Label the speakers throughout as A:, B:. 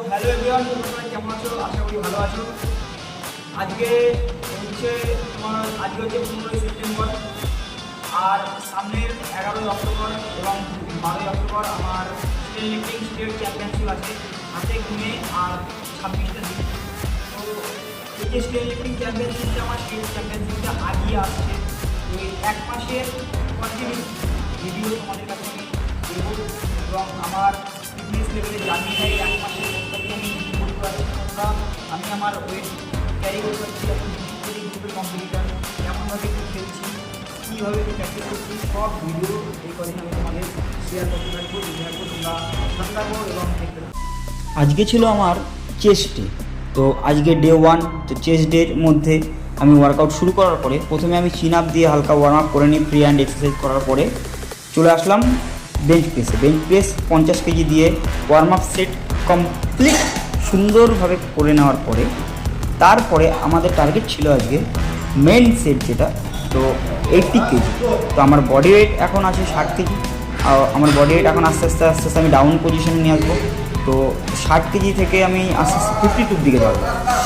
A: Hello everyone, তোমরা কেমন আছো? আশা করি ভালো আছো। আজকে হচ্ছে 15ই সেপ্টেম্বর, আর সামনের 11ই অক্টোবর এবং 12ই অক্টোবর আমার স্টেট লিফটিং স্টেট চ্যাম্পিয়নশিপ আছে হাতে গুনে, আর 26টা দিন। তো এই যে স্টেট লিফটিং চ্যাম্পিয়নশিপটা আমার স্টেট চ্যাম্পিয়নশিপটা আগিয়ে আসছে। তো এই এক মাসের কন্টিনিউ ভিডিও তোমাদের কাছে আমি দেবো এবং আমার ফিটনেস লেভেলে জানিয়ে দেয় এক মাসের মধ্যে আমি করতে পারছি কতটা, আমি আমার ওয়েট ক্যারি করতে পারছি, এখন গ্রুপের কম্পিটিটার কেমনভাবে কী খেলছি, কীভাবে প্র্যাকটিস করছি, সব ভিডিও এই কদিন আমি তোমাদের শেয়ার করতে থাকবো। তোমরা সাথে থাকবো এবং দেখতে থাকবো।
B: আজকে ছিল আমার চেস্ট ডে। তো আজকে ডে 1। তো চেস্ট ডের মধ্যে আমি ওয়ার্কআউট শুরু করার পরে প্রথমে আমি চিন আপ দিয়ে হালকা ওয়ার্ম আপ করে নিই, ফ্রি হ্যান্ড এক্সারসাইজ করার পরে চলে আসলাম বেঞ্চ প্রেসে। বেঞ্চ প্রেস 50 কেজি দিয়ে ওয়ার্ম আপ সেট কমপ্লিট সুন্দরভাবে করে নেওয়ার পরে তারপরে আমাদের টার্গেট ছিল আজকে মেন সেট যেটা, তো 80 কেজি। তো আমার বডি ওয়েট এখন আছে 60 কেজি। আমার বডি ওয়েট এখন আস্তে আস্তে আমি ডাউন পজিশনে নিয়ে আসবো। তো 60 কেজি থেকে আমি আস্তে আস্তে 52-র দিকে যাবো।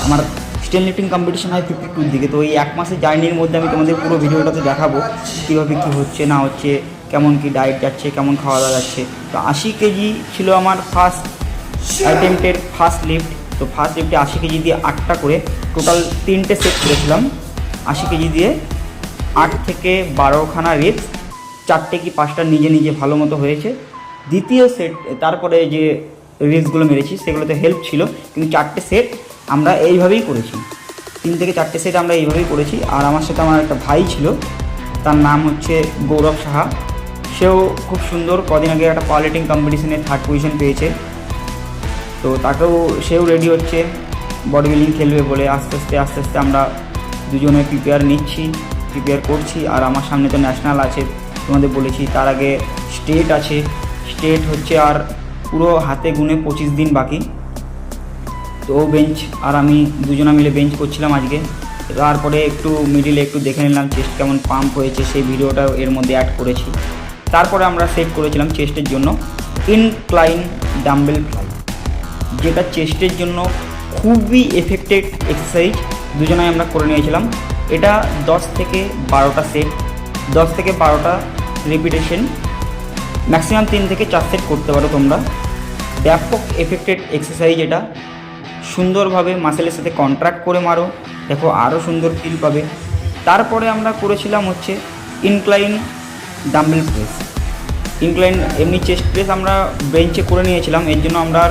B: আমার স্টেট লিফটিং কম্পিটিশন হয় 52-র দিকে। তো এই এক মাসের জার্নির মধ্যে আমি তোমাদের পুরো ভিডিওটাতে দেখাবো কীভাবে কী হচ্ছে না হচ্ছে, কেমন কি ডায়েট যাচ্ছে, কেমন খাওয়া দাওয়া যাচ্ছে। তো 80 কেজি ছিল আমার ফার্স্ট অ্যাটেম্পটের ফার্স্ট লিফট। তো ফার্স্ট লিফটে 80 কেজি দিয়ে 8টা করে টোটাল 3টে সেট করেছিলাম। 80 কেজি দিয়ে 8 থেকে 12খানা রেপস, 4টে কি 5টা নিজে নিজে ভালো মতো হয়েছে। দ্বিতীয় সেট তারপরে যে রিলসগুলো মেরেছি সেগুলোতে হেল্প ছিল, কিন্তু 4টে সেট আমরা এইভাবেই করেছি। 3 থেকে 4টে সেট আমরা এইভাবেই করেছি। আর আমার সাথে আমার একটা ভাই ছিল, তার নাম হচ্ছে গৌরব সাহা। সেও খুব সুন্দর, কদিন আগে একটা পাওয়ার লিফটিং কম্পিটিশনে 3rd পজিশন পেয়েছে। তো সেও রেডি হচ্ছে বডি বিল্ডিং খেলবে বলে। আস্তে আস্তে আমরা দুজনে প্রিপেয়ার করছি। আর আমার সামনে তো ন্যাশনাল আছে তোমাদের বলেছি, তার আগে স্টেট আছে। স্টেট হচ্ছে আর পুরো হাতে গুনে 25 দিন বাকি। তো ও বেঞ্চ আর আমি দুজনা মিলে বেঞ্চ করছিলাম আজকে। তারপরে একটু মিডিলে একটু দেখে নিলাম চেস্ট কেমন পাম্প হয়েছে, সেই ভিডিওটাও এর মধ্যে অ্যাড করেছি। তারপরে আমরা সেট করেছিলাম চেস্টের জন্য ইনক্লাইন ডাম্বেল ফ্লাই, যেটা চেস্টের জন্য খুবই এফেক্টেড এক্সারসাইজ। দুজনাই আমরা করে নিয়েছিলাম। এটা 10 থেকে 12টা সেট, 10 থেকে 12টা রিপিটেশন, ম্যাক্সিমাম 3 থেকে 4 সেট করতে পারো তোমরা। ব্যাপক এফেক্টেড এক্সারসাইজ এটা। সুন্দরভাবে মাসেলের সাথে কন্ট্রাক্ট করে মারো, দেখো আরও সুন্দর ফিল পাবে। তারপরে আমরা করেছিলাম হচ্ছে ইনক্লাইন ডাম্বেল প্রেস। ইনক্লাইন এমনি চেস্ট প্রেস আমরা বেঞ্চে করে নিয়েছিলাম, এর জন্য আমরা